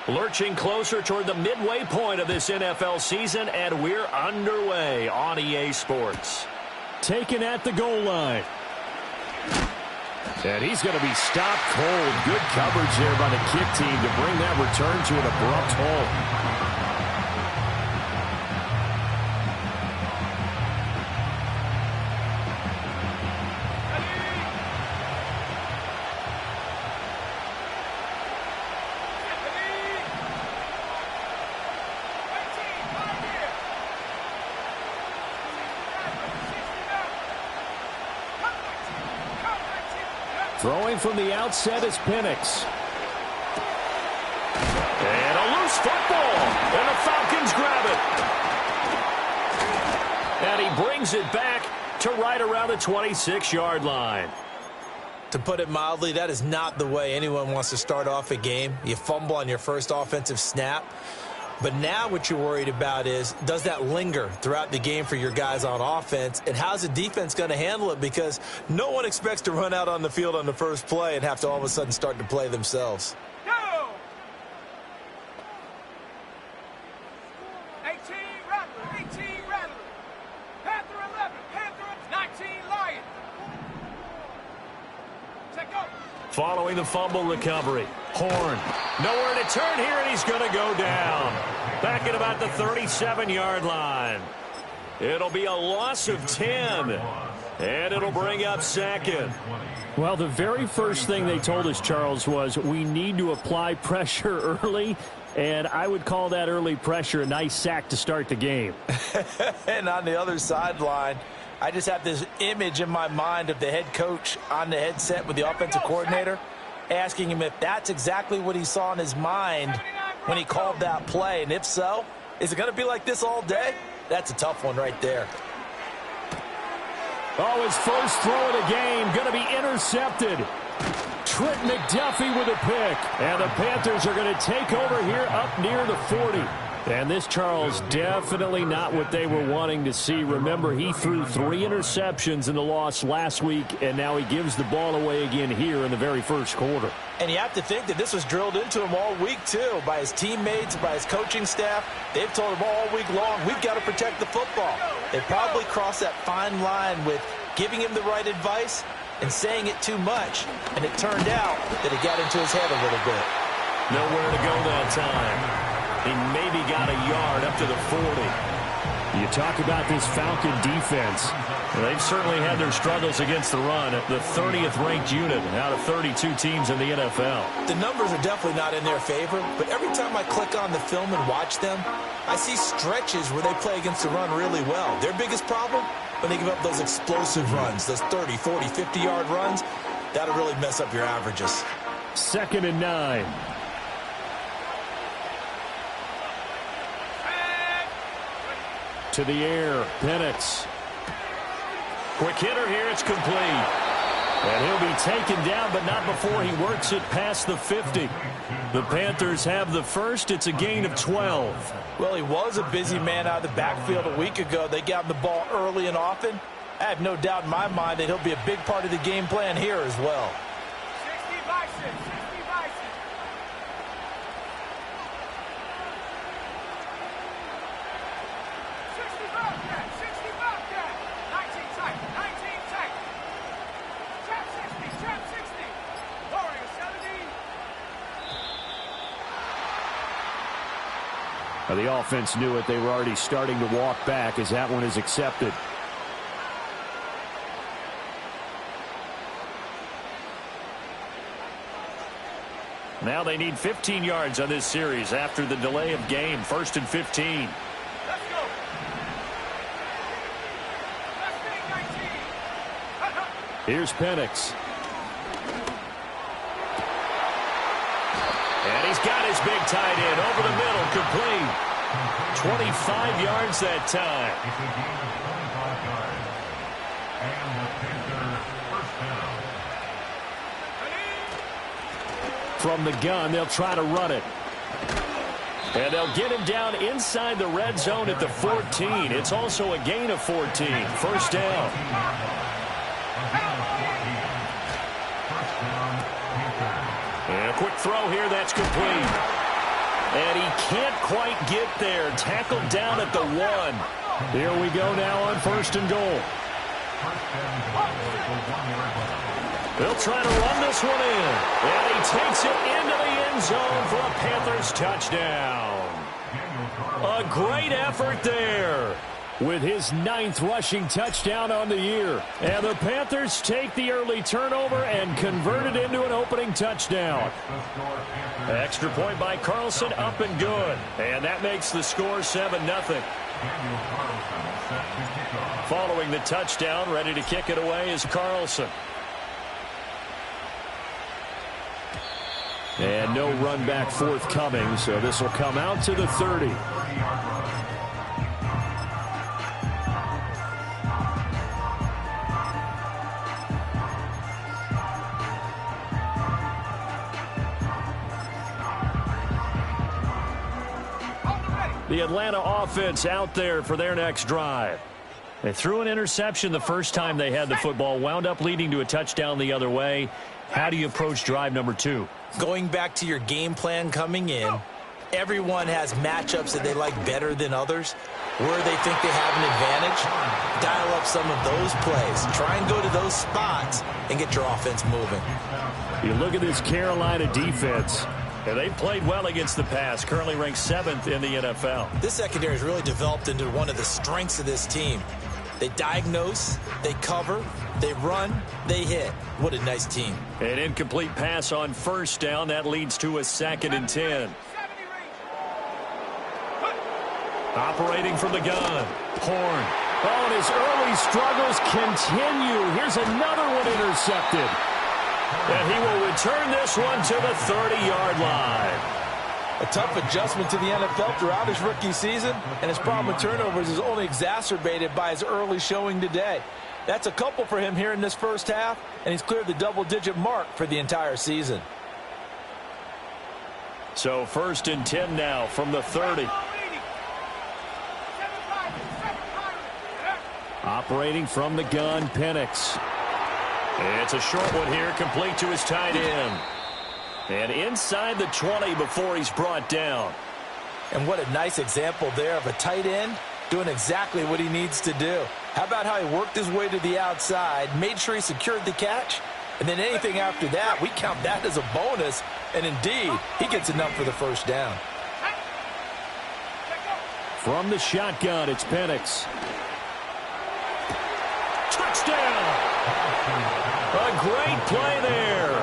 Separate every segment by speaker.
Speaker 1: Lurching closer toward the midway point of this NFL season, and we're underway on EA Sports.
Speaker 2: Taken at the goal line. And he's going to be stopped cold. Good coverage there by the kick team to bring that return to an abrupt halt. Throwing from the outset is Penix.
Speaker 1: And a loose football. And the Falcons grab it. And he brings it back to right around the 26-yard line.
Speaker 3: To put it mildly, that is not the way anyone wants to start off a game. You fumble on your first offensive snap. But now what you're worried about is, does that linger throughout the game for your guys on offense? And how's the defense going to handle it? Because no one expects to run out on the field on the first play and have to all of a sudden start to play themselves.
Speaker 4: Go! 18 Rattler, 18 Rattler. Panther 11, Panther 19 Lion. Check go.
Speaker 1: Following the fumble recovery, Horn. Nowhere to turn here, and he's going to go down. Back at about the 37-yard line. It'll be a loss of 10, and it'll bring up second.
Speaker 2: Well, the very first thing they told us, Charles, was we need to apply pressure early, and I would call that early pressure a nice sack to start the game.
Speaker 3: And on the other sideline, I just have this image in my mind of the head coach on the headset with the offensive coordinator, asking him if that's exactly what he saw in his mind when he called that play. And if so, is it going to be like this all day? That's a tough one right there.
Speaker 2: Oh, his first throw of the game going to be intercepted. Trent McDuffie with a pick. And the Panthers are going to take over here up near the 40. And this, Charles, definitely not what they were wanting to see. Remember, he threw 3 interceptions in the loss last week, and now he gives the ball away again here in the very first quarter.
Speaker 3: And you have to think that this was drilled into him all week, too, by his teammates, by his coaching staff. They've told him all week long, we've got to protect the football. They probably crossed that fine line with giving him the right advice and saying it too much. And it turned out that it got into his head a little bit.
Speaker 1: Nowhere to go that time. He maybe got a yard up to the 40.
Speaker 2: You talk about this Falcon defense.
Speaker 1: They've certainly had their struggles against the run. The 30th ranked unit out of 32 teams in the NFL.
Speaker 3: The numbers are definitely not in their favor, but every time I click on the film and watch them, I see stretches where they play against the run really well. Their biggest problem, when they give up those explosive runs, those 30, 40, 50-yard runs, that'll really mess up your averages.
Speaker 2: 2nd and 9. To the air, Penix.
Speaker 1: Quick hitter here, it's complete.
Speaker 2: And he'll be taken down, but not before he works it past the 50. The Panthers have the first. It's a gain of 12.
Speaker 3: Well, he was a busy man out of the backfield a week ago. They got him the ball early and often. I have no doubt in my mind that he'll be a big part of the game plan here as well.
Speaker 4: 60 Bison, 60 Bison. 60 Bobcat, 60 Bobcat. 19 tight, 19 tight. Trap 60, trap 60. Warrior 70.
Speaker 2: Well, the offense knew it. They were already starting to walk back as that one is accepted.
Speaker 1: Now they need 15 yards on this series after the delay of game. 1st and 15.
Speaker 4: Let's go. Let's take 19.
Speaker 2: Here's Penix.
Speaker 1: And he's got his big tight end over the middle, complete. 25 yards that time.
Speaker 2: From the gun, they'll try to run it.
Speaker 1: And they'll get him down inside the red zone at the 14. It's also a gain of 14. First down. And a quick throw here, that's complete. And he can't quite get there. Tackled down at the 1.
Speaker 2: Here we go now on 1st and goal.
Speaker 1: They'll try to run this one in. And he takes it into the end zone for a Panthers touchdown. A great effort there.
Speaker 2: With his 9th rushing touchdown on the year. And the Panthers take the early turnover and convert it into an opening touchdown.
Speaker 1: Extra point by Carlson, up and good. And that makes the score 7-0. Following the touchdown, ready to kick it away is Carlson.
Speaker 2: And no run back forthcoming, so this will come out to the 30.
Speaker 1: The Atlanta offense out there for their next drive. They threw an interception the first time they had the football, wound up leading to a touchdown the other way. How do you approach drive number 2?
Speaker 3: Going back to your game plan coming in, everyone has matchups that they like better than others. Where they think they have an advantage, dial up some of those plays. Try and go to those spots and get your offense moving.
Speaker 2: You look at this Carolina defense.
Speaker 1: And they've played well against the pass, currently ranked 7th in the NFL.
Speaker 3: This secondary has really developed into one of the strengths of this team. They diagnose, they cover, they run, they hit. What a nice team.
Speaker 1: An incomplete pass on 1st down. That leads to a 2nd and 10. Operating from the gun, Horn.
Speaker 2: Oh, and his early struggles continue. Here's another one intercepted.
Speaker 1: And he will return this one to the 30-yard line.
Speaker 3: A tough adjustment to the NFL throughout his rookie season, and his problem with turnovers is only exacerbated by his early showing today. That's a couple for him here in this first half, and he's cleared the double-digit mark for the entire season.
Speaker 1: So 1st and 10 now from the 30.
Speaker 2: Operating from the gun, Penix.
Speaker 1: It's a short one here, complete to his tight end. And inside the 20 before he's brought down.
Speaker 3: And what a nice example there of a tight end doing exactly what he needs to do. How about how he worked his way to the outside, made sure he secured the catch, and then anything after that, we count that as a bonus. And indeed, he gets enough for the 1st down.
Speaker 2: From the shotgun, it's Penix.
Speaker 1: Touchdown! A great play there.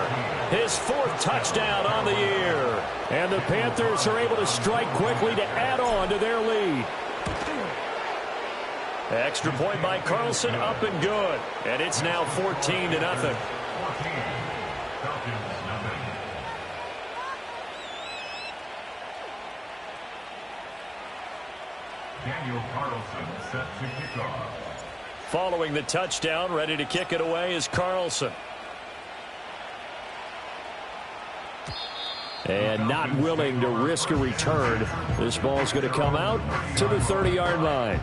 Speaker 1: His 4th touchdown on the year.
Speaker 2: And the Panthers are able to strike quickly to add on to their lead.
Speaker 1: Extra point by Carlson, up and good. And it's now 14-0.
Speaker 5: Daniel Carlson set to kick off.
Speaker 1: Following the touchdown, ready to kick it away is Carlson.
Speaker 2: And not willing to risk a return. This ball's going to come out to the 30-yard line.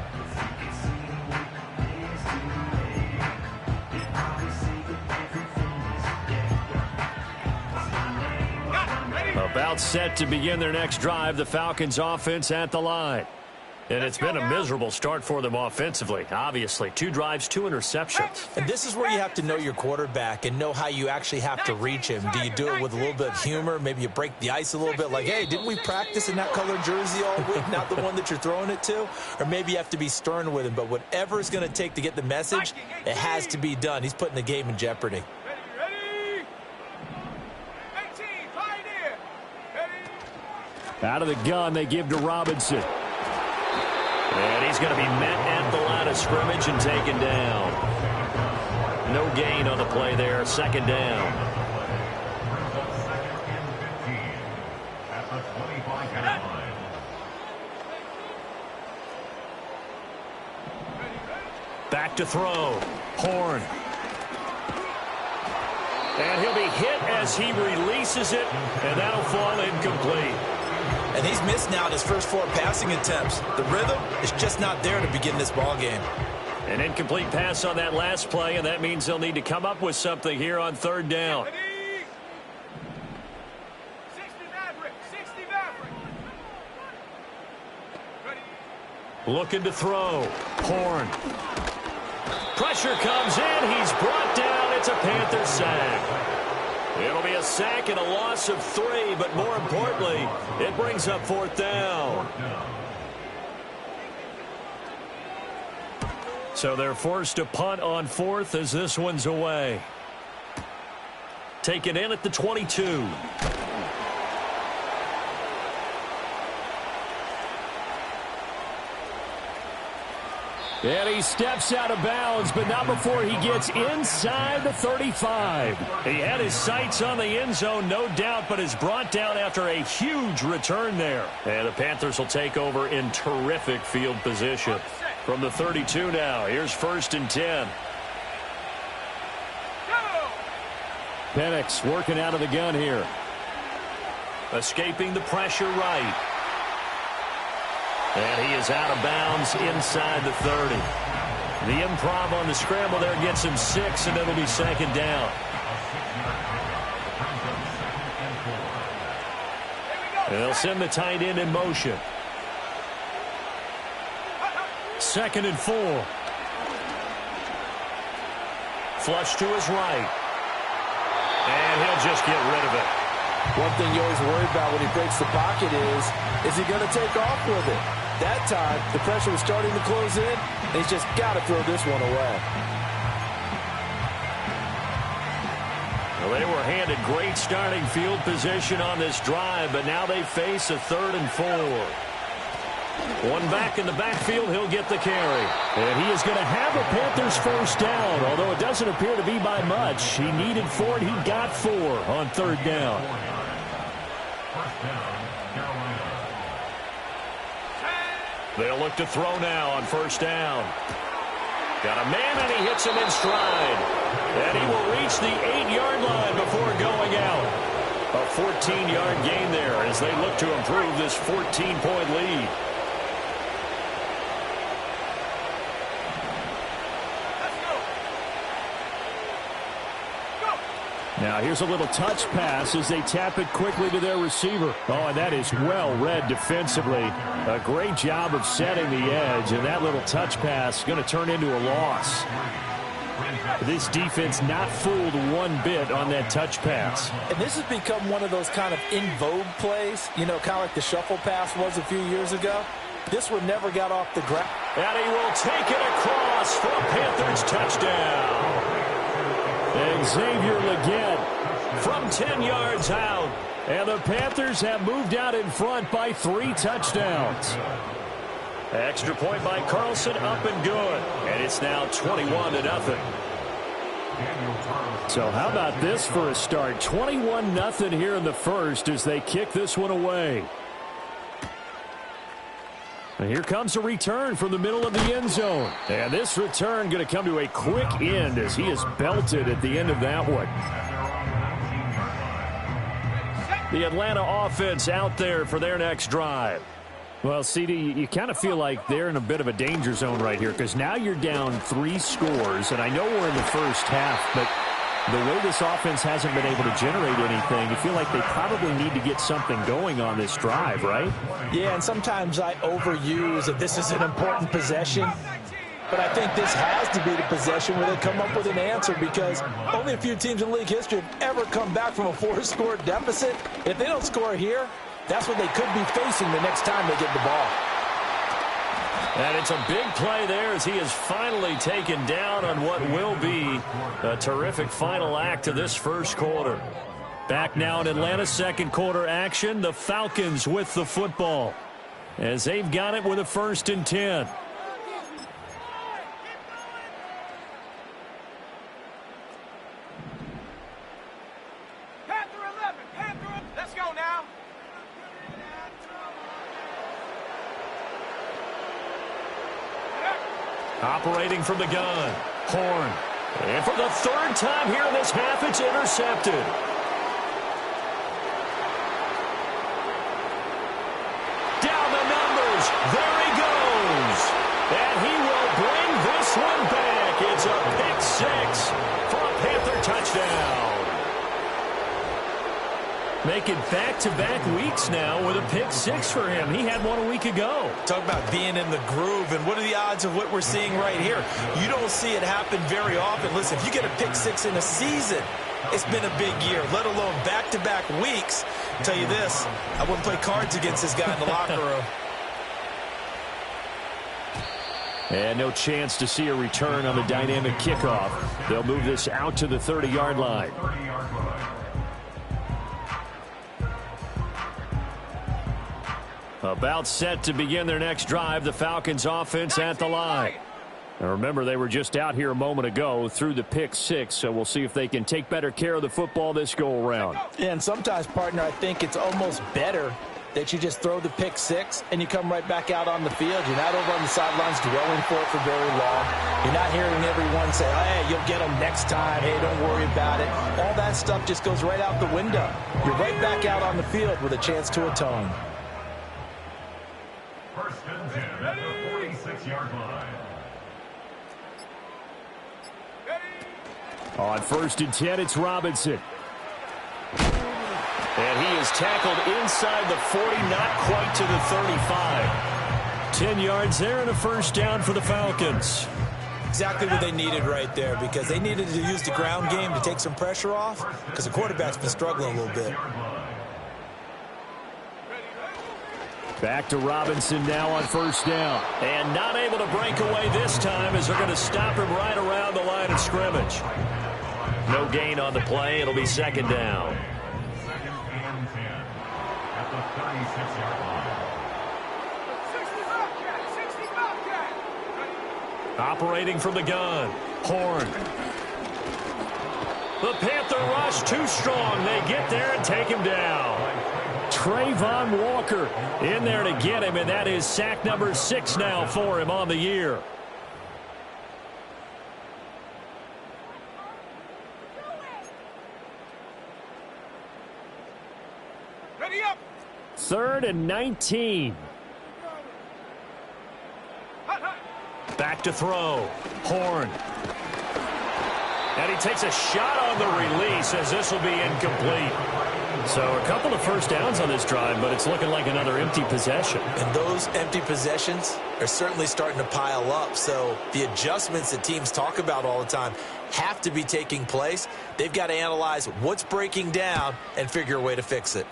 Speaker 1: About set to begin their next drive, the Falcons offense at the line. And it's been a miserable start for them offensively. Obviously, 2 drives, 2 interceptions.
Speaker 3: And this is where you have to know your quarterback and know how you actually have to reach him. Do you do it with a little bit of humor? Maybe you break the ice a little bit like, hey, didn't we practice in that colored jersey all week, not the one that you're throwing it to? Or maybe you have to be stern with him. But whatever it's going to take to get the message, it has to be done. He's putting the game in jeopardy.
Speaker 4: Ready? 18, Pioneer. Ready?
Speaker 2: Out of the gun, they give to Robinson.
Speaker 1: And he's going to be met at the line of scrimmage and taken down. No gain on the play there. 2nd down.
Speaker 5: At the 25-yard line.
Speaker 1: Back to throw. Horn. And he'll be hit as he releases it, and that'll fall incomplete.
Speaker 3: And he's missed now his first 4 passing attempts. The rhythm is just not there to begin this ball game.
Speaker 1: An incomplete pass on that last play, and that means they'll need to come up with something here on 3rd down.
Speaker 4: Ready? 60 Maverick, 60 Maverick.
Speaker 1: Looking to throw. Horn. Pressure comes in. He's brought down. It's a Panther sack. It'll be a sack and a loss of 3, but more importantly, it brings up 4th down. So they're forced to punt on 4th as this one's away. Taken in at the 22.
Speaker 2: And he steps out of bounds, but not before he gets inside the 35.
Speaker 1: He had his sights on the end zone, no doubt, but is brought down after a huge return there. And the Panthers will take over in terrific field position. From the 32 now, here's 1st and 10.
Speaker 2: Penix working out of the gun here.
Speaker 1: Escaping the pressure right. And he is out of bounds inside the 30. The improv on the scramble there gets him 6, and it'll be 2nd down. And they'll send the tight end in motion. 2nd and 4. Flush to his right. And he'll just get rid of it.
Speaker 3: One thing you always worry about when he breaks the pocket is he going to take off with it? That time, the pressure was starting to close in, and he's just got to throw this one away.
Speaker 1: Well, they were handed great starting field position on this drive, but now they face a 3rd and 4. One back in the backfield, he'll get the carry.
Speaker 2: And he is going to have a Panthers 1st down, although it doesn't appear to be by much. He needed 4, and he got 4 on 3rd down.
Speaker 1: They'll look to throw now on 1st down. Got a man, and he hits him in stride. And he will reach the 8-yard line before going out. A 14-yard gain there as they look to improve this 14-point lead.
Speaker 2: Now here's a little touch pass as they tap it quickly to their receiver. Oh, and that is well read defensively. A great job of setting the edge, and that little touch pass is going to turn into a loss. This defense not fooled one bit on that touch pass.
Speaker 3: And this has become one of those kind of in vogue plays, you know, kind of like the shuffle pass was a few years ago. This one never got off the ground.
Speaker 1: And he will take it across for a Panthers touchdown.
Speaker 2: And Xavier Legette
Speaker 1: from 10 yards out.
Speaker 2: And the Panthers have moved out in front by 3 touchdowns.
Speaker 1: Extra point by Carlson, up and good. And it's now 21-0.
Speaker 2: So how about this for a start? 21-0 here in the first as they kick this one away. And here comes a return from the middle of the end zone. And this return going to come to a quick end as he is belted at the end of that one.
Speaker 1: The Atlanta offense out there for their next drive.
Speaker 2: Well, CD, you kind of feel like they're in a bit of a danger zone right here because now you're down 3 scores, and I know we're in the first half, but the way this offense hasn't been able to generate anything, you feel like they probably need to get something going on this drive, right?
Speaker 3: Yeah, and sometimes I overuse that this is an important possession, but I think this has to be the possession where they come up with an answer because only a few teams in league history have ever come back from a 4-score deficit. If they don't score here, that's what they could be facing the next time they get the ball.
Speaker 1: And it's a big play there as he is finally taken down on what will be a terrific final act of this first quarter. Back now in Atlanta, second quarter action. The Falcons with the football as they've got it with a 1st and 10.
Speaker 4: Panther 11, Panther, let's go now.
Speaker 1: Operating from the gun, Horn. And for the 3rd time here in this half, it's intercepted. Down the numbers. There he goes. And he will bring this one back. It's a pick 6 for a Panther touchdown.
Speaker 2: Making back-to-back weeks now with a pick six for him. He had one a week ago.
Speaker 3: Talk about being in the groove, and what are the odds of what we're seeing right here? You don't see it happen very often. Listen, if you get a pick six in a season, it's been a big year, let alone back-to-back weeks. I'll tell you this, I wouldn't play cards against this guy in the locker room.
Speaker 2: And no chance to see a return on the dynamic kickoff. They'll move this out to the 30-yard line. About set to begin their next drive, the Falcons offense at the line. Now remember, they were just out here a moment ago through the pick six, so we'll see if they can take better care of the football this go-around.
Speaker 6: And sometimes, partner, I think it's almost better that you just throw the pick six and you come right back out on the field. You're not over on the sidelines dwelling for it for very long. You're not hearing everyone say, hey, you'll get them next time. Hey, don't worry about it. All that stuff just goes right out the window. You're right back out on the field with a chance to atone.
Speaker 5: First and 10 at the 46-yard line.
Speaker 2: On first and 10, it's Robinson. And he is tackled inside the 40, not quite to the 35. 10 yards there and a first down for the Falcons.
Speaker 3: Exactly what they needed right there, because they needed to use the ground game to take some pressure off, because the quarterback's been struggling a little bit.
Speaker 2: Back to Robinson now on first down. And not able to break away this time as they're going to stop him right around the line of scrimmage. No gain on the play. It'll be second down.
Speaker 5: Second and 10 at the 36-yard line.
Speaker 1: Operating from the gun. Horn. The Panther rush too strong. They get there and take him down.
Speaker 2: Trayvon Walker in there to get him, and that is sack number 6 now for him on the year.
Speaker 4: Ready up.
Speaker 2: 3rd and 19.
Speaker 1: Back to throw. Horn. And he takes a shot on the release as this will be incomplete.
Speaker 2: So a couple of first downs on this drive, but it's looking like another empty possession.
Speaker 3: And those empty possessions are certainly starting to pile up. So the adjustments that teams talk about all the time have to be taking place. They've got to analyze what's breaking down and figure a way to fix it.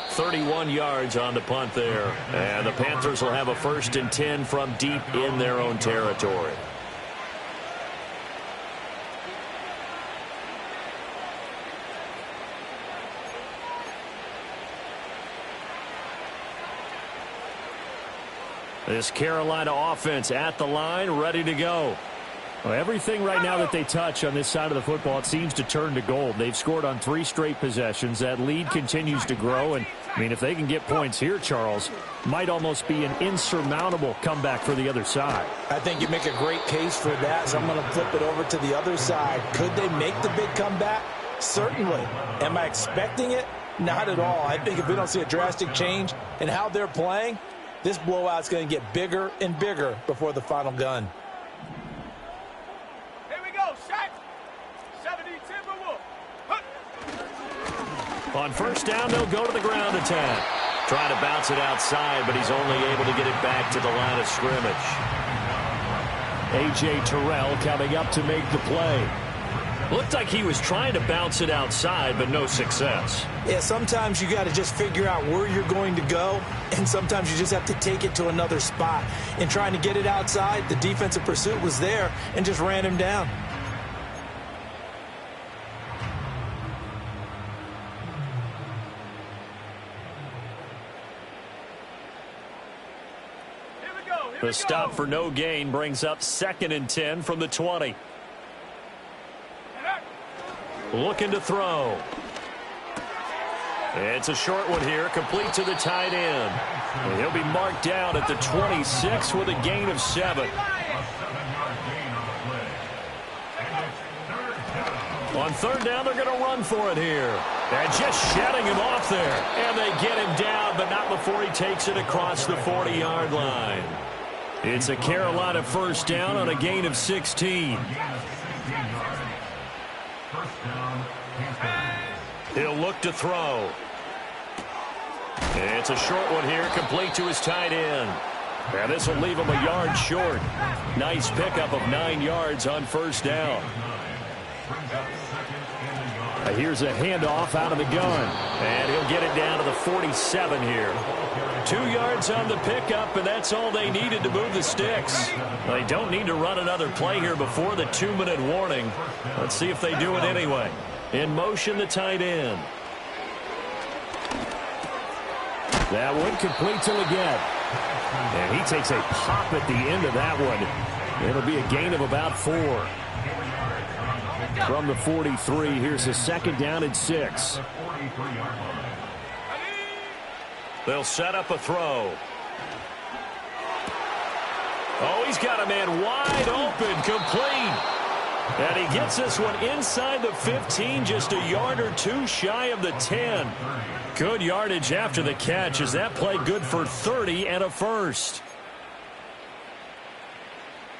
Speaker 1: .31 yards on the punt there. And the Panthers will have a 1st and 10 from deep in their own territory. This Carolina offense at the line, ready to go.
Speaker 2: Well, everything right now that they touch on this side of the football, it seems to turn to gold. They've scored on 3 straight possessions. That lead continues to grow. And, I mean, if they can get points here, Charles, might almost be an insurmountable comeback for the other side.
Speaker 6: I think you make a great case for that, so I'm going to flip it over to the other side. Could they make the big comeback? Certainly. Am I expecting it? Not at all. I think if we don't see a drastic change in how they're playing, this blowout's going to get bigger and bigger before the final gun.
Speaker 4: Here we go, shot. 70 Timberwolf.
Speaker 1: On first down, they'll go to the ground attack. Trying to bounce it outside, but he's only able to get it back to the line of scrimmage.
Speaker 2: A.J. Terrell coming up to make the play.
Speaker 1: Looked like he was trying to bounce it outside, but no success.
Speaker 3: Yeah, sometimes you got to just figure out where you're going to go, and sometimes you just have to take it to another spot. In trying to get it outside, the defensive pursuit was there and just ran him down.
Speaker 1: The stop for no gain brings up 2nd and 10 from the 20. Looking to throw. It's a short one here, complete to the tight end. And he'll be marked down at the 26 with a gain of 7. On 3rd down, they're going to run for it here. And just shutting him off there. And they get him down, but not before he takes it across the 40-yard line. It's a Carolina first down on a gain of 16.
Speaker 5: yards. First down, Panthers.
Speaker 1: He'll look to throw. And it's a short one here, complete to his tight end. And this will leave him a yard short. Nice pickup of 9 yards on first down.
Speaker 2: Here's a handoff out of the gun.
Speaker 1: And he'll get it down to the 47 here. 2 yards on the pickup, and that's all they needed to move the sticks. They don't need to run another play here before the 2-minute warning. Let's see if they do it anyway. In motion, the tight end.
Speaker 2: That one complete to Leggett. And he takes a pop at the end of that one. It'll be a gain of about 4. From the 43, here's a second down and 6.
Speaker 1: They'll set up a throw. Oh, he's got a man wide open, complete. And he gets this one inside the 15, just a yard or 2 shy of the 10. Good yardage after the catch as that play good for 30 and a first.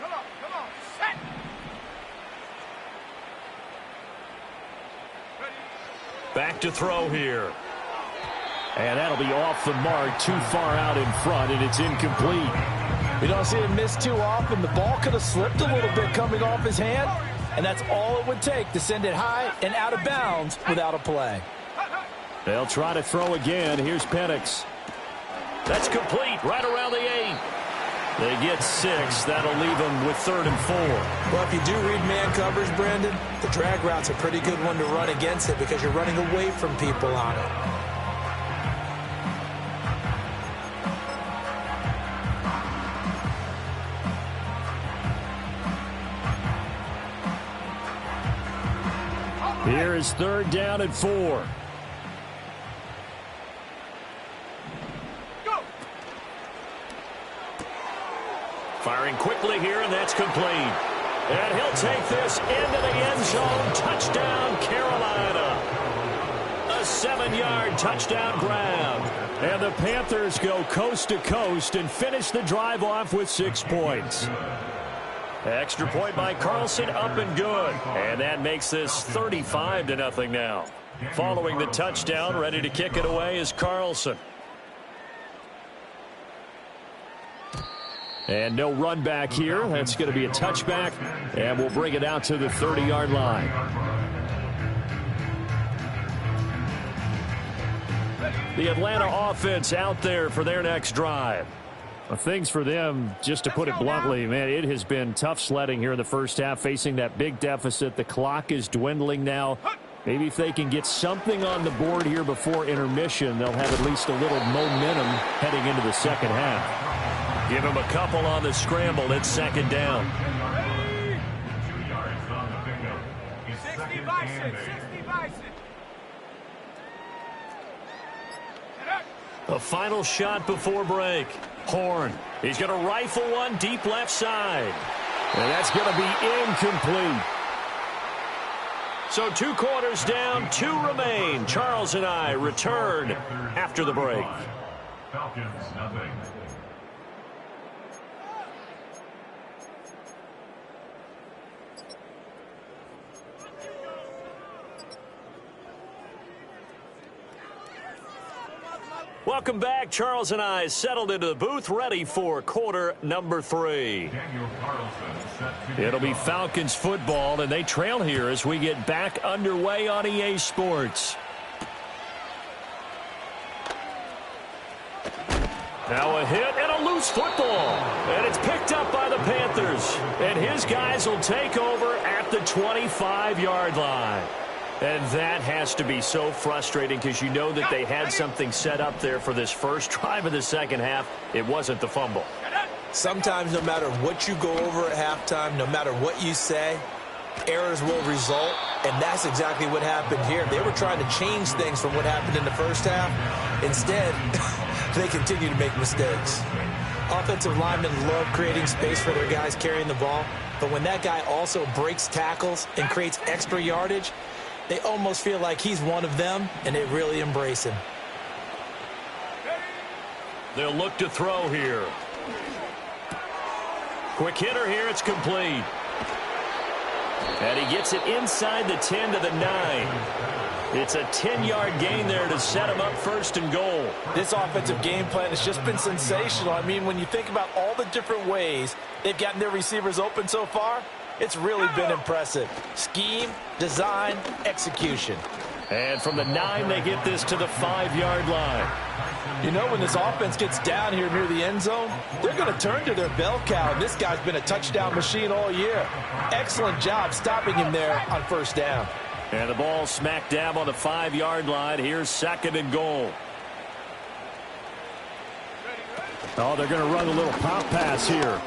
Speaker 4: Come on, set.
Speaker 1: Back to throw here.
Speaker 2: And that'll be off the mark, too far out in front, and it's incomplete.
Speaker 6: We don't see him miss too often. The ball could have slipped a little bit coming off his hand, and that's all it would take to send it high and out of bounds without a play.
Speaker 2: They'll try to throw again. Here's Penix.
Speaker 1: That's complete right around the 8. They get 6. That'll leave them with 3rd and 4.
Speaker 3: Well, if you do read man coverage, Brandon, the drag route's a pretty good one to run against it because you're running away from people on it.
Speaker 2: Here is 3rd down and 4.
Speaker 1: Firing quickly here, and that's complete. And he'll take this into the end zone. Touchdown, Carolina. A 7-yard touchdown grab.
Speaker 2: And the Panthers go coast to coast and finish the drive off with 6 points.
Speaker 1: Extra point by Carlson, up and good. And that makes this 35-0 now. Following the touchdown, ready to kick it away is Carlson.
Speaker 2: And no run back here. That's going to be a touchback. And we'll bring it out to the 30-yard line. The Atlanta offense out there for their next drive. Well, things for them, just to put it bluntly, man, it has been tough sledding here in the first half, facing that big deficit. The clock is dwindling now. Maybe if they can get something on the board here before intermission, they'll have at least a little momentum heading into the second half.
Speaker 1: Give him a couple on the scramble. It's 2nd down.
Speaker 5: 2 yards on the pickup. It's
Speaker 4: 60
Speaker 5: 2nd
Speaker 4: bison,
Speaker 5: and 8.
Speaker 4: 60 bison.
Speaker 1: A final shot before break. Horn. He's going to rifle one deep left side.
Speaker 2: And that's going to be incomplete.
Speaker 1: So 2 quarters down, 2 remain. Charles and I return after the break.
Speaker 5: Falcons, nothing.
Speaker 1: Welcome back. Charles and I settled into the booth, ready for quarter number 3.
Speaker 5: Daniel Carlson set to
Speaker 1: It'll be Falcons football, and they trail here as we get back underway on EA Sports. Now a hit and a loose football. And it's picked up by the Panthers. And his guys will take over at the 25-yard line. And that has to be so frustrating because you know that they had something set up there for this first drive of the second half. It wasn't the fumble.
Speaker 3: Sometimes no matter what you go over at halftime, no matter what you say, errors will result, and that's exactly what happened here. They were trying to change things from what happened in the first half. Instead, they continue to make mistakes. Offensive linemen love creating space for their guys carrying the ball, but when that guy also breaks tackles and creates extra yardage, they almost feel like he's one of them, and they really embrace him.
Speaker 1: They'll look to throw here. Quick hitter here. It's complete.
Speaker 2: And he gets it inside the 10 to the 9. It's a 10-yard gain there to set him up first and goal.
Speaker 6: This offensive game plan has just been sensational. I mean, when you think about all the different ways they've gotten their receivers open so far, it's really been impressive. Scheme, design, execution.
Speaker 2: And from the 9, they get this to the 5-yard line.
Speaker 6: You know, when this offense gets down here near the end zone, they're going to turn to their bell cow. And this guy's been a touchdown machine all year. Excellent job stopping him there on first down.
Speaker 2: And the ball smack dab on the 5-yard line. Here's second and goal. Oh, they're going to run a little pop pass here.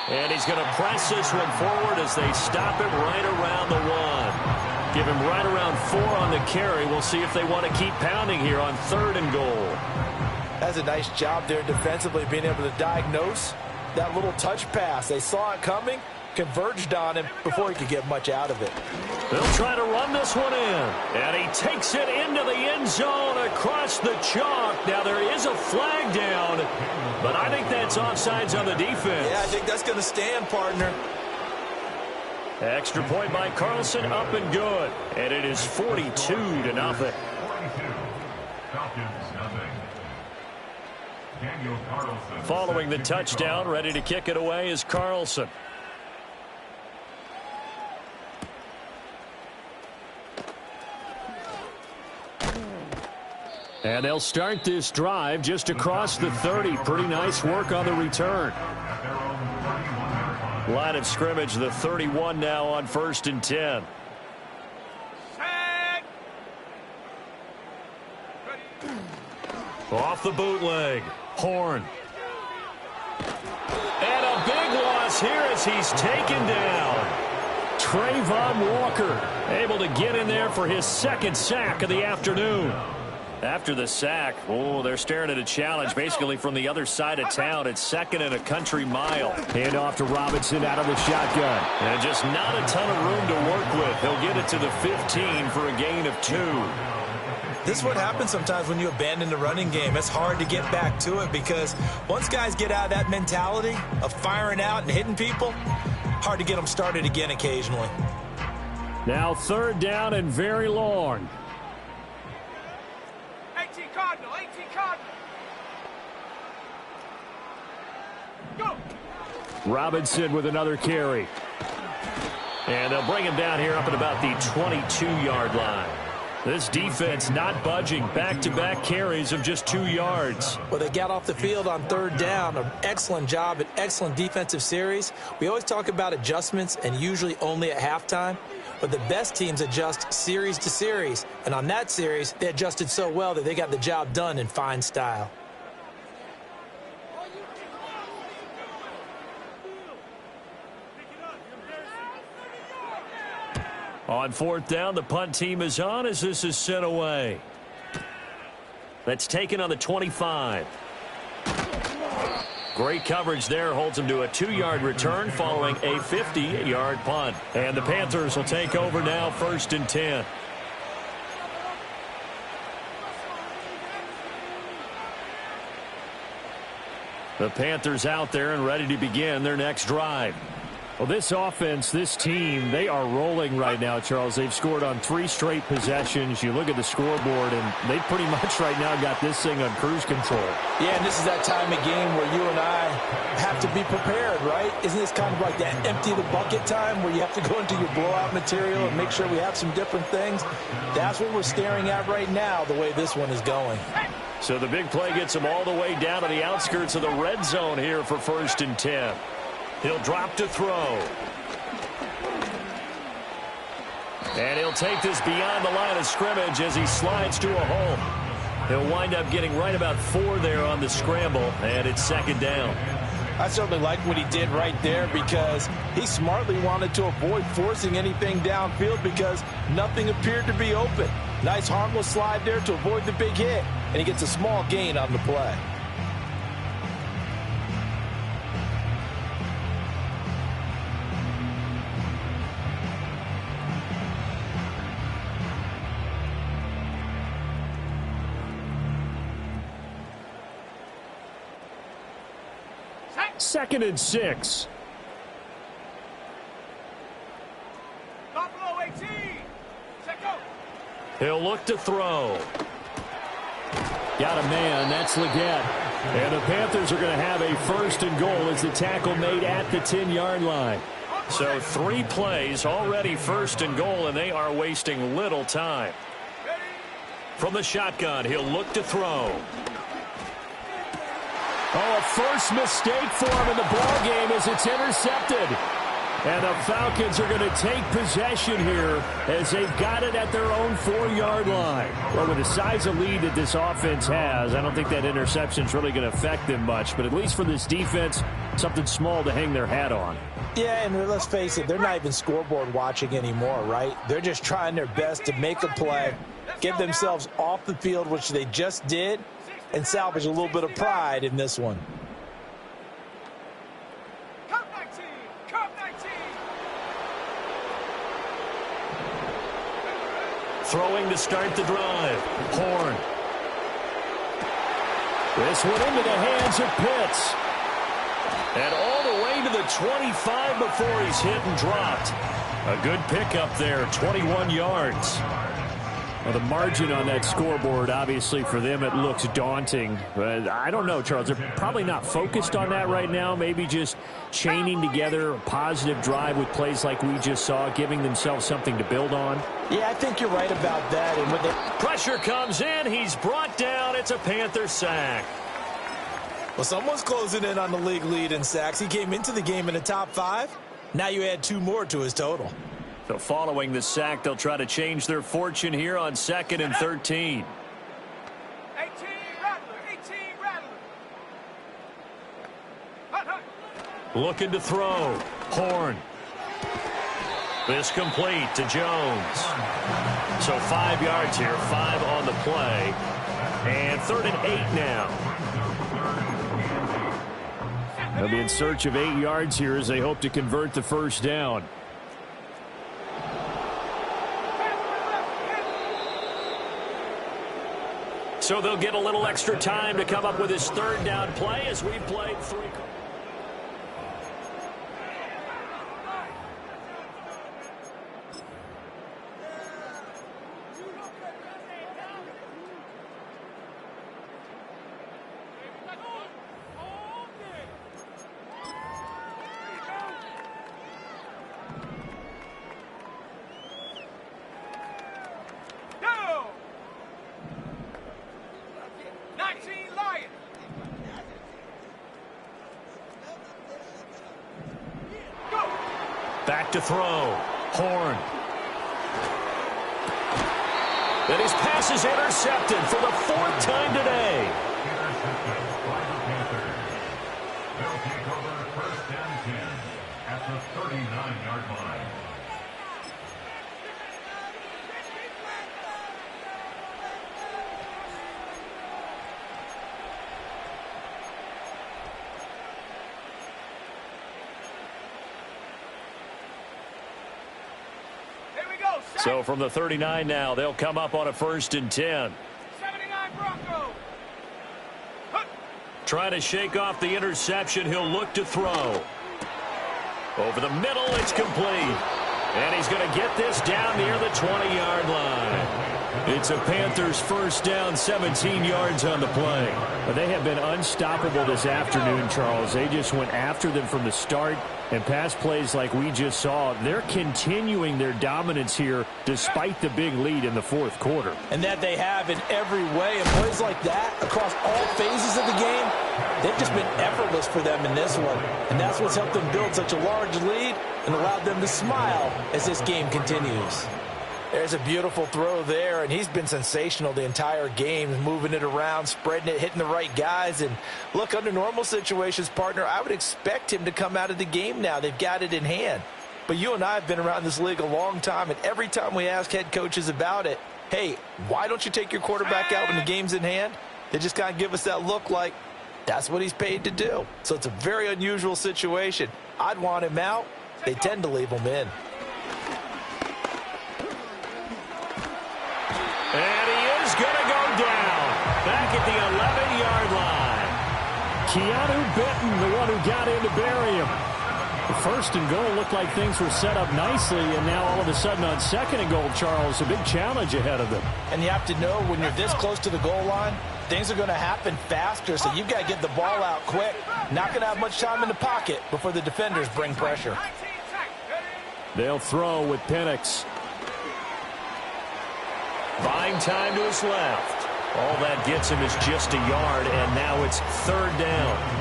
Speaker 1: And he's going to press this one forward as they stop him right around the 1. Give him right around 4 on the carry. We'll see if they want to keep pounding here on 3rd and goal.
Speaker 6: That's a nice job there defensively, being able to diagnose that little touch pass. They saw it coming, converged on him before he could get much out of it.
Speaker 1: They'll try to run this one in. And he takes it into the end zone across the chalk. Now there is a flag down, but I think that's offsides on the defense.
Speaker 3: Yeah, I think that's going to stand, partner.
Speaker 1: Extra point by Carlson, up and good. And it is 42-0.
Speaker 5: 42. Falcons, nothing. Daniel Carlson.
Speaker 1: Following the touchdown, ready to kick it away is Carlson.
Speaker 2: And they'll start this drive just across the 30. Pretty nice work on the return.
Speaker 1: Line of scrimmage, the 31 now on 1st and 10. Off the bootleg. Horn. And a big loss here as he's taken down.
Speaker 2: Trayvon Walker able to get in there for his 2nd sack of the afternoon.
Speaker 1: After the sack, they're staring at a challenge basically from the other side of town. It's 2nd and a country mile.
Speaker 2: Hand off to Robinson out of the shotgun.
Speaker 1: And just not a ton of room to work with. He'll get it to the 15 for a gain of 2.
Speaker 3: This is what happens sometimes when you abandon the running game. It's hard to get back to it because once guys get out of that mentality of firing out and hitting people, hard to get them started again occasionally.
Speaker 2: Now 3rd down and very long.
Speaker 4: 18 Cardinal, 18 Cardinal. Go.
Speaker 2: Robinson with another carry.
Speaker 1: And they'll bring him down here up at about the 22-yard line. This defense not budging. Back-to-back carries of just 2 yards.
Speaker 3: Well, they got off the field on 3rd down. An excellent job, an excellent defensive series. We always talk about adjustments and usually only at halftime. But the best teams adjust series to series. And on that series, they adjusted so well that they got the job done in fine style.
Speaker 1: On 4th down, the punt team is on as this is sent away. That's taken on the 25. Great coverage there, holds him to a 2-yard return following a 50-yard punt. And the Panthers will take over now, 1st and 10. The Panthers out there and ready to begin their next drive.
Speaker 2: Well, this offense, this team, they are rolling right now, Charles. They've scored on 3 straight possessions. You look at the scoreboard, and they pretty much right now got this thing on cruise control.
Speaker 6: Yeah, and this is that time of game where you and I have to be prepared, right? Isn't this kind of like that empty the bucket time where you have to go into your blowout material and make sure we have some different things? That's what we're staring at right now, the way this one is going.
Speaker 1: So the big play gets him all the way down to the outskirts of the red zone here for 1st and 10. He'll drop to throw. And he'll take this beyond the line of scrimmage as he slides to a hole. He'll wind up getting right about 4 there on the scramble, and it's 2nd down.
Speaker 6: I certainly like what he did right there because he smartly wanted to avoid forcing anything downfield because nothing appeared to be open. Nice harmless slide there to avoid the big hit, and he gets a small gain on the play.
Speaker 2: Second and 6.
Speaker 4: 18. Set go.
Speaker 1: He'll look to throw.
Speaker 2: Got a man. That's Leggett. And the Panthers are going to have a first and goal as the tackle made at the 10-yard line.
Speaker 1: So 3 plays already first and goal, and they are wasting little time. From the shotgun, he'll look to throw.
Speaker 2: Oh, a first mistake for him in the ball game as it's intercepted. And the Falcons are going to take possession here as they've got it at their own 4-yard line. Well, with the size of lead that this offense has, I don't think that interception is really going to affect them much. But at least for this defense, something small to hang their hat on.
Speaker 6: Yeah, and let's face it, they're not even scoreboard watching anymore, right? They're just trying their best to make a play, get themselves off the field, which they just did, and salvage a little bit of pride in this one.
Speaker 1: Throwing to start the drive. Horn.
Speaker 2: This one into the hands of Pitts.
Speaker 1: And all the way to the 25 before he's hit and dropped. A good pickup there, 21 yards.
Speaker 2: Well, the margin on that scoreboard, obviously, for them, it looks daunting. But I don't know, Charles. They're probably not focused on that right now. Maybe just chaining together a positive drive with plays like we just saw, giving themselves something to build on.
Speaker 6: Yeah, I think you're right about that. And with the
Speaker 1: Pressure comes in. He's brought down. It's a Panther sack.
Speaker 3: Well, someone's closing in on the league lead in sacks. He came into the game in the top 5. Now you add 2 more to his total.
Speaker 1: So following the sack, they'll try to change their fortune here on 2nd and 13.
Speaker 4: 18 Rattler. 18 Rattler. Hut, hut.
Speaker 1: Looking to throw. Horn. This complete to Jones. So 5 yards here, 5 on the play. And 3rd and 8 now.
Speaker 2: They'll be in search of 8 yards here as they hope to convert the first down.
Speaker 1: So they'll get a little extra time to come up with his 3rd down play as we've played 3.
Speaker 4: Go. 19 Lions. Go.
Speaker 1: Back to throw. Horn. And his pass is intercepted for the 4th time today.
Speaker 5: Intercepted by the Panthers. They'll take over 1st and 10 at the 39-yard line.
Speaker 4: Here we go.
Speaker 1: So from the 39 now, they'll come up on a 1st and 10.
Speaker 4: 79 Broncos. Hut.
Speaker 1: Trying to shake off the interception. He'll look to throw. Over the middle, it's complete. And he's going to get this down near the 20-yard line. It's a Panthers first down, 17 yards on the play.
Speaker 2: But they have been unstoppable this afternoon, Charles. They just went after them from the start. And pass plays like we just saw, they're continuing their dominance here despite the big lead in the 4th quarter.
Speaker 6: and that they have in every way. And plays like that across all phases of the game, they've just been effortless for them in this one. And that's what's helped them build such a large lead and allowed them to smile as this game continues. There's a beautiful throw there, and he's been sensational the entire game, moving it around, spreading it, hitting the right guys. And look, under normal situations, partner, I would expect him to come out of the game now. They've got it in hand. But you and I have been around this league a long time, and every time we ask head coaches about it, hey, why don't you take your quarterback out when the game's in hand? They just kind of give us that look like that's what he's paid to do. So it's a very unusual situation. I'd want him out. They tend to leave him in.
Speaker 1: And he is going to go down. Back at the 11-yard line.
Speaker 2: Keanu Benton, the one who got in to bury him. First and goal looked like things were set up nicely, and now all of a sudden on second and goal, Charles, a big challenge ahead of them.
Speaker 6: And you have to know when you're this close to the goal line, things are going to happen faster, so you've got to get the ball out quick. Not going to have much time in the pocket before the defenders bring pressure.
Speaker 2: They'll throw with Penix.
Speaker 1: Buying time to his left. All that gets him is just a yard, and now it's third down.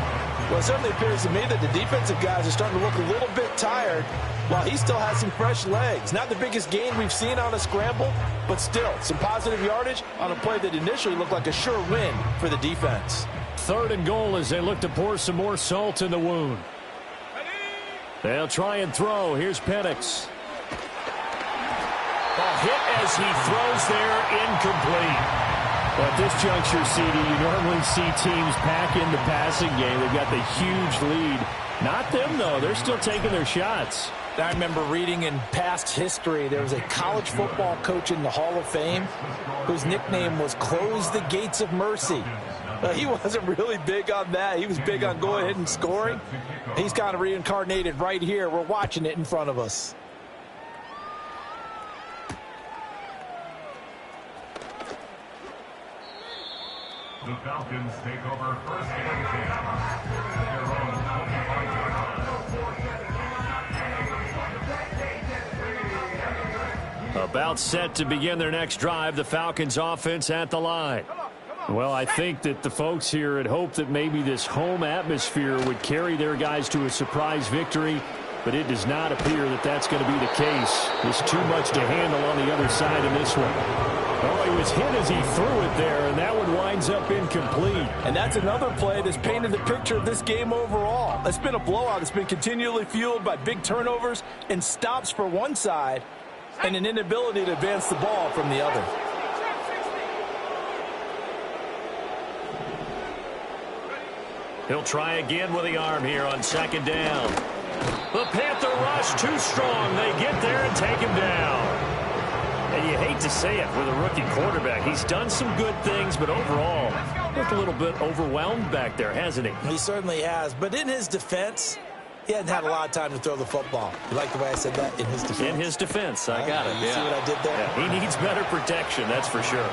Speaker 6: Well, it certainly appears to me that the defensive guys are starting to look a little bit tired while he still has some fresh legs. Not the biggest gain we've seen on a scramble, but still some positive yardage on a play that initially looked like a sure win for the defense.
Speaker 2: Third and goal as they look to pour some more salt in the wound. They'll try and throw. Here's Penix.
Speaker 1: Ball hit as he throws there, incomplete.
Speaker 2: Well, at this juncture, CD, you normally see teams pack in the passing game. They've got the huge lead. Not them, though. They're still taking their shots.
Speaker 6: I remember reading in past history there was a college football coach in the Hall of Fame whose nickname was Close the Gates of Mercy. He wasn't really big on that. He was big on going ahead and scoring. He's kind of reincarnated right here. We're watching it in front of us.
Speaker 5: The Falcons take over first and 10 at their own 25-yard line.
Speaker 2: About set to begin their next drive, the Falcons offense at the line. Well, I think that the folks here had hoped that maybe this home atmosphere would carry their guys to a surprise victory, but it does not appear that that's going to be the case. There's too much to handle on the other side in this one. Oh, he was hit as he threw it there, and that one winds up incomplete.
Speaker 6: And that's another play that's painted the picture of this game overall. It's been a blowout. It's been continually fueled by big turnovers and stops for one side and an inability to advance the ball from the other.
Speaker 1: He'll try again with the arm here on second down. The Panther rush too strong. They get there and take him down. And you hate to say it with a rookie quarterback. He's done some good things, but overall, looked a little bit overwhelmed back there, hasn't he?
Speaker 3: He certainly has. But in his defense, he hadn't had a lot of time to throw the football. You like the way I said that? In his defense.
Speaker 1: In his defense. I got it.
Speaker 3: You see what I did there?
Speaker 1: Yeah, he needs better protection, that's for sure.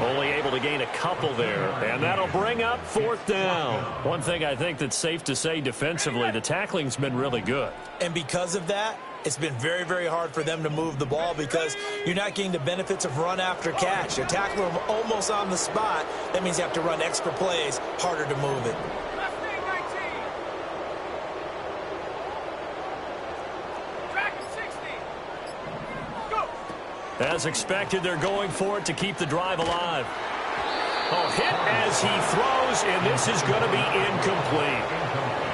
Speaker 1: Only able to gain a couple there. And that'll bring up fourth down. One thing I think that's safe to say defensively, the tackling's been really good.
Speaker 3: And because of that, it's been very, very hard for them to move the ball because you're not getting the benefits of run after catch. You tackle them almost on the spot. That means you have to run extra plays, harder to move it.
Speaker 1: As expected, they're going for it to keep the drive alive. Oh, hit as he throws, and this is going to be incomplete.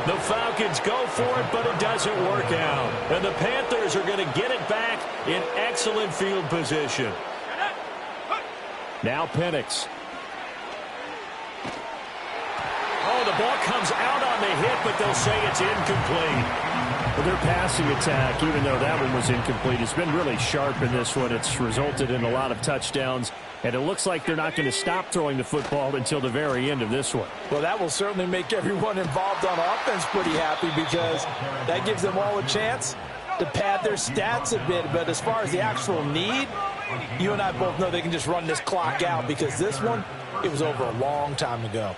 Speaker 1: The Falcons go for it, but it doesn't work out. And the Panthers are going to get it back in excellent field position.
Speaker 2: Now Penix.
Speaker 1: Oh, the ball comes out on the hit, but they'll say it's incomplete.
Speaker 2: Well, their passing attack, even though that one was incomplete, has been really sharp in this one. It's resulted in a lot of touchdowns, and it looks like they're not going to stop throwing the football until the very end of this one.
Speaker 6: Well, that will certainly make everyone involved on offense pretty happy because that gives them all a chance to pad their stats a bit. But as far as the actual need, you and I both know they can just run this clock out because this one, it was over a long time ago.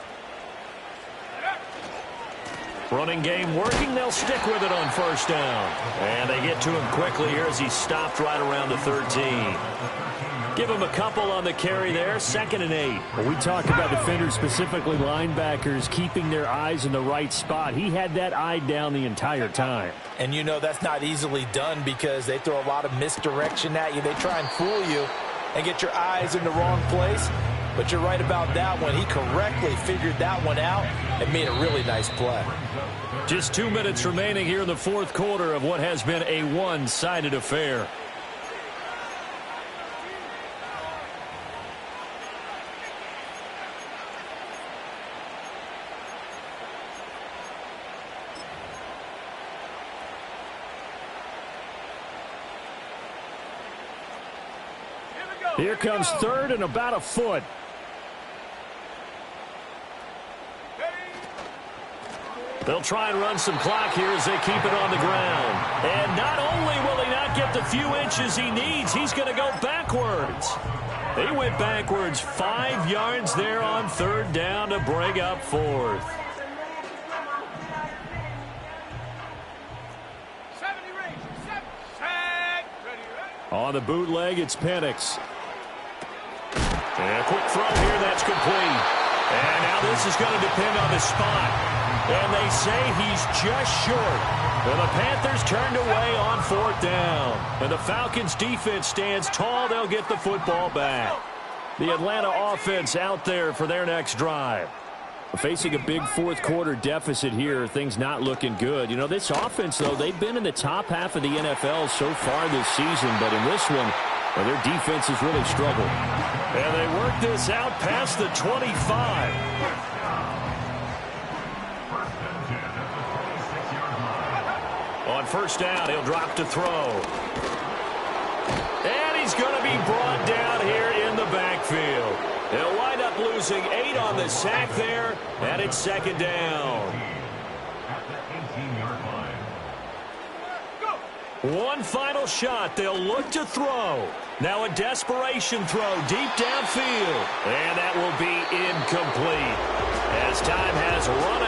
Speaker 1: Running game working. They'll stick with it on first down. And they get to him quickly here as he stopped right around the 13. Give him a couple on the carry there. 2nd and 8.
Speaker 2: Well, we talk about defenders, specifically linebackers, keeping their eyes in the right spot. He had that eye down the entire time.
Speaker 6: And you know that's not easily done because they throw a lot of misdirection at you. They try and fool you and get your eyes in the wrong place. But you're right about that one. He correctly figured that one out and made a really nice play.
Speaker 1: Just 2 minutes remaining here in the fourth quarter of what has been a one-sided affair.
Speaker 2: Here comes third and about a foot.
Speaker 1: They'll try and run some clock here as they keep it on the ground. And not only will he not get the few inches he needs, he's going to go backwards. He went backwards 5 yards there on third down to bring up fourth.
Speaker 4: 70 range. Set. Ready.
Speaker 2: On the bootleg, it's Penix.
Speaker 1: And a quick throw here, that's complete. And now this is going to depend on the spot. And they say he's just short. And the Panthers turned away on fourth down. And the Falcons defense stands tall. They'll get the football back.
Speaker 2: The Atlanta offense out there for their next drive. Facing a big fourth quarter deficit here, things not looking good. You know, this offense, though, they've been in the top half of the NFL so far this season. But in this one, well, their defense has really struggled.
Speaker 1: And they work this out past the 25. On first down, he'll drop to throw. And he's going to be brought down here in the backfield. He'll wind up losing 8 on the sack there, and it's second down.
Speaker 5: At the 18-yard line.
Speaker 1: One final shot. They'll look to throw. Now a desperation throw deep downfield. And that will be incomplete as time has run out.